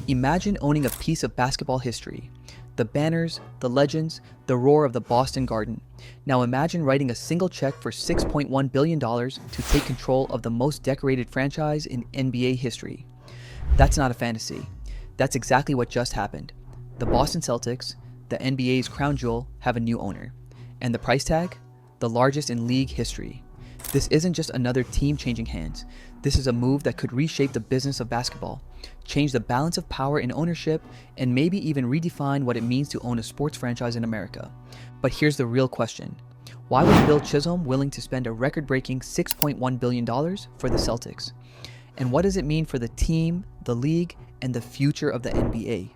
Imagine owning a piece of basketball history. The banners, the legends, the roar of the Boston Garden. Now imagine writing a single check for $6.1 billion to take control of the most decorated franchise in NBA history. That's not a fantasy. That's exactly what just happened. The Boston Celtics, the NBA's crown jewel, have a new owner. And the price tag? The largest in league history. This isn't just another team changing hands. This is a move that could reshape the business of basketball, change the balance of power in ownership, and maybe even redefine what it means to own a sports franchise in America. But here's the real question. Why was Bill Chisholm willing to spend a record-breaking $6.1 billion for the Celtics? And what does it mean for the team, the league, and the future of the NBA?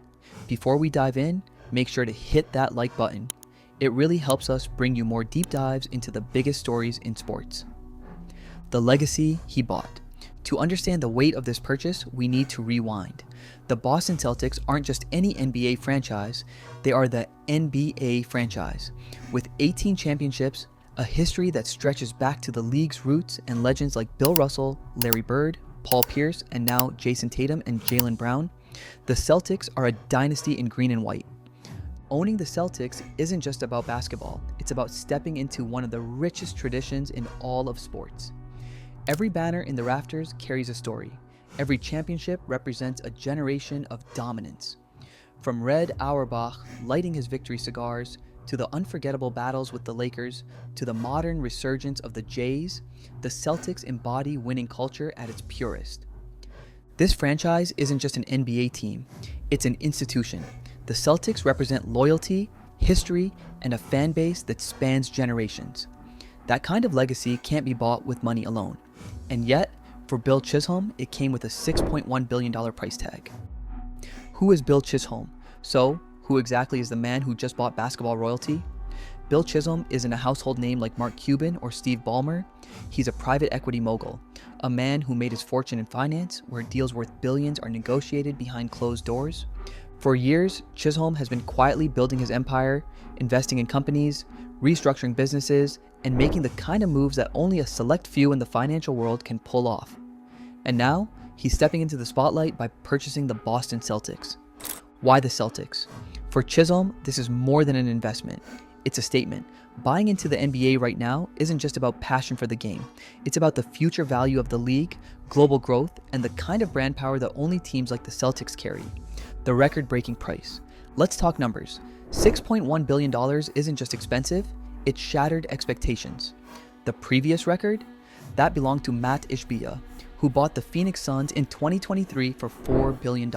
Before we dive in, make sure to hit that like button. It really helps us bring you more deep dives into the biggest stories in sports. The legacy he bought. To understand the weight of this purchase, we need to rewind. The Boston Celtics aren't just any NBA franchise, they are the NBA franchise. With 18 championships, a history that stretches back to the league's roots, and legends like Bill Russell, Larry Bird, Paul Pierce, and now Jason Tatum and Jaylen Brown, the Celtics are a dynasty in green and white. Owning the Celtics isn't just about basketball, it's about stepping into one of the richest traditions in all of sports. Every banner in the rafters carries a story. Every championship represents a generation of dominance. From Red Auerbach lighting his victory cigars, to the unforgettable battles with the Lakers, to the modern resurgence of the Jays, the Celtics embody winning culture at its purest. This franchise isn't just an NBA team, it's an institution. The Celtics represent loyalty, history, and a fan base that spans generations. That kind of legacy can't be bought with money alone. And yet, for Bill Chisholm, it came with a $6.1 billion price tag. Who is Bill Chisholm? So, who exactly is the man who just bought basketball royalty? Bill Chisholm isn't a household name like Mark Cuban or Steve Ballmer. He's a private equity mogul, a man who made his fortune in finance, where deals worth billions are negotiated behind closed doors. For years, Chisholm has been quietly building his empire, investing in companies, restructuring businesses, and making the kind of moves that only a select few in the financial world can pull off. And now, he's stepping into the spotlight by purchasing the Boston Celtics. Why the Celtics? For Chisholm, this is more than an investment. It's a statement. Buying into the NBA right now isn't just about passion for the game. It's about the future value of the league, global growth, and the kind of brand power that only teams like the Celtics carry. The record-breaking price. Let's talk numbers. $6.1 billion isn't just expensive, it shattered expectations. The previous record? That belonged to Matt Ishbia, who bought the Phoenix Suns in 2023 for $4 billion.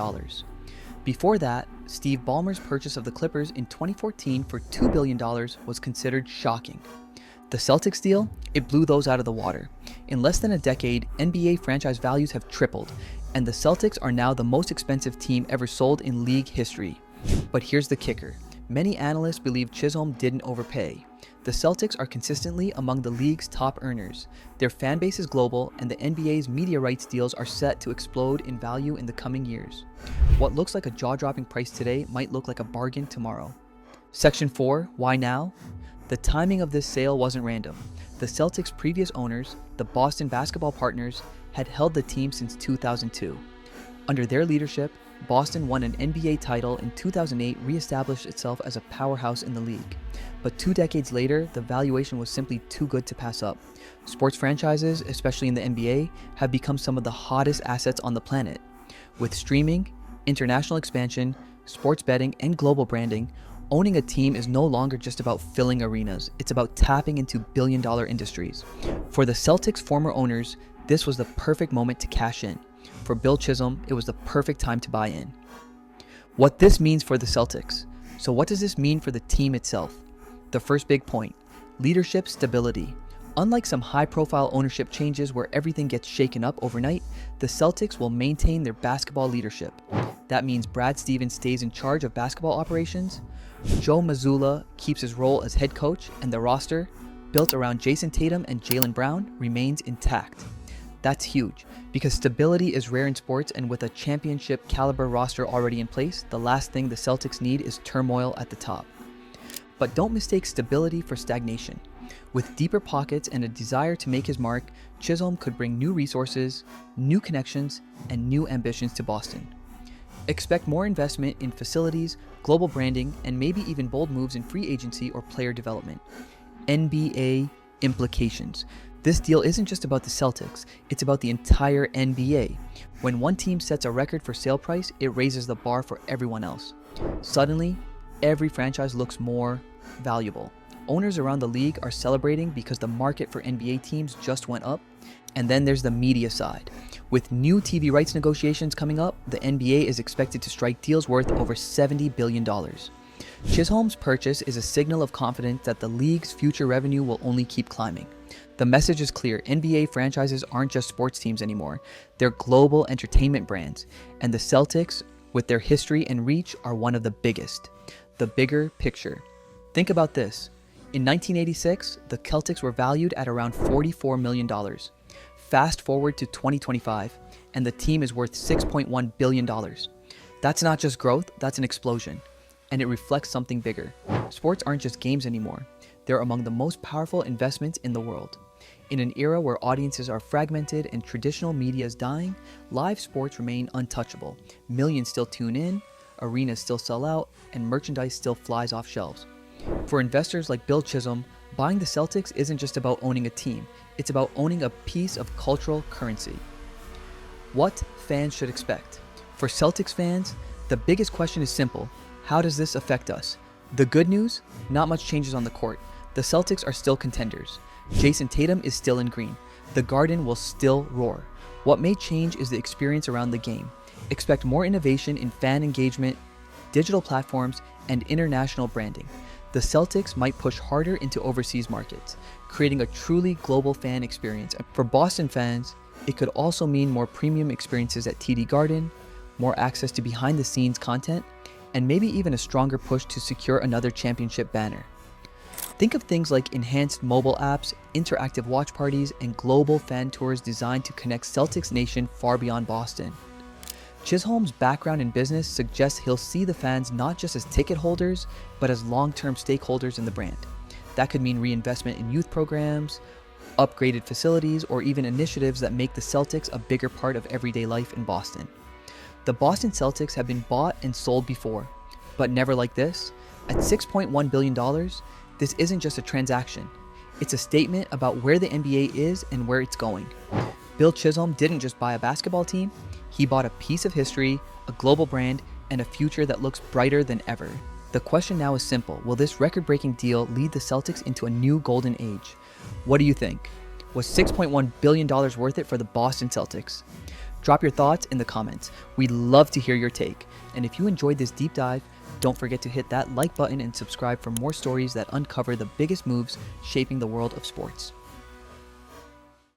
Before that, Steve Ballmer's purchase of the Clippers in 2014 for $2 billion was considered shocking. The Celtics deal? It blew those out of the water. In less than a decade, NBA franchise values have tripled, and the Celtics are now the most expensive team ever sold in league history. But here's the kicker. Many analysts believe Chisholm didn't overpay. The Celtics are consistently among the league's top earners. Their fan base is global, and the NBA's media rights deals are set to explode in value in the coming years. What looks like a jaw-dropping price today might look like a bargain tomorrow. Section 4, why now? The timing of this sale wasn't random. The Celtics' previous owners, the Boston Basketball Partners, had held the team since 2002. Under their leadership, Boston won an NBA title in 2008, re-established itself as a powerhouse in the league. But 2 decades later, the valuation was simply too good to pass up. Sports franchises, especially in the NBA, have become some of the hottest assets on the planet. With streaming, international expansion, sports betting, and global branding, owning a team is no longer just about filling arenas, it's about tapping into billion-dollar industries. For the Celtics' former owners, this was the perfect moment to cash in. For Bill Chisholm, it was the perfect time to buy in. What this means for the Celtics. So what does this mean for the team itself? The first big point, leadership stability. Unlike some high-profile ownership changes where everything gets shaken up overnight, the Celtics will maintain their basketball leadership. That means Brad Stevens stays in charge of basketball operations, Joe Mazzulla keeps his role as head coach, and the roster, built around Jason Tatum and Jaylen Brown, remains intact. That's huge, because stability is rare in sports, and with a championship caliber roster already in place, the last thing the Celtics need is turmoil at the top. But don't mistake stability for stagnation. With deeper pockets and a desire to make his mark, Chisholm could bring new resources, new connections, and new ambitions to Boston. Expect more investment in facilities, global branding, and maybe even bold moves in free agency or player development. NBA implications. This deal isn't just about the Celtics, it's about the entire NBA. When one team sets a record for sale price, it raises the bar for everyone else. Suddenly, every franchise looks more valuable. Owners around the league are celebrating because the market for NBA teams just went up. And then there's the media side. With new TV rights negotiations coming up, the NBA is expected to strike deals worth over $70 billion. Chisholm's purchase is a signal of confidence that the league's future revenue will only keep climbing. The message is clear: NBA franchises aren't just sports teams anymore, they're global entertainment brands, and the Celtics, with their history and reach, are one of the biggest. The bigger picture. Think about this. In 1986, the Celtics were valued at around $44 million. Fast forward to 2025, and the team is worth $6.1 billion. That's not just growth, that's an explosion. And it reflects something bigger. Sports aren't just games anymore. They're among the most powerful investments in the world. In an era where audiences are fragmented and traditional media is dying, live sports remain untouchable. Millions still tune in, arenas still sell out, and merchandise still flies off shelves. For investors like Bill Chisholm, buying the Celtics isn't just about owning a team, it's about owning a piece of cultural currency. What fans should expect? For Celtics fans, the biggest question is simple: how does this affect us? The good news? Not much changes on the court. The Celtics are still contenders. Jason Tatum is still in green. The Garden will still roar. What may change is the experience around the game. Expect more innovation in fan engagement, digital platforms, and international branding. The Celtics might push harder into overseas markets, creating a truly global fan experience. For Boston fans, it could also mean more premium experiences at TD Garden, more access to behind-the-scenes content, and maybe even a stronger push to secure another championship banner. Think of things like enhanced mobile apps, interactive watch parties, and global fan tours designed to connect Celtics Nation far beyond Boston. Chisholm's background in business suggests he'll see the fans not just as ticket holders, but as long-term stakeholders in the brand. That could mean reinvestment in youth programs, upgraded facilities, or even initiatives that make the Celtics a bigger part of everyday life in Boston. The Boston Celtics have been bought and sold before, but never like this. At $6.1 billion, this isn't just a transaction. It's a statement about where the NBA is and where it's going. Bill Chisholm didn't just buy a basketball team, he bought a piece of history, a global brand, and a future that looks brighter than ever. The question now is simple: will this record-breaking deal lead the Celtics into a new golden age? What do you think? Was $6.1 billion worth it for the Boston Celtics? Drop your thoughts in the comments. We'd love to hear your take. And if you enjoyed this deep dive, don't forget to hit that like button and subscribe for more stories that uncover the biggest moves shaping the world of sports.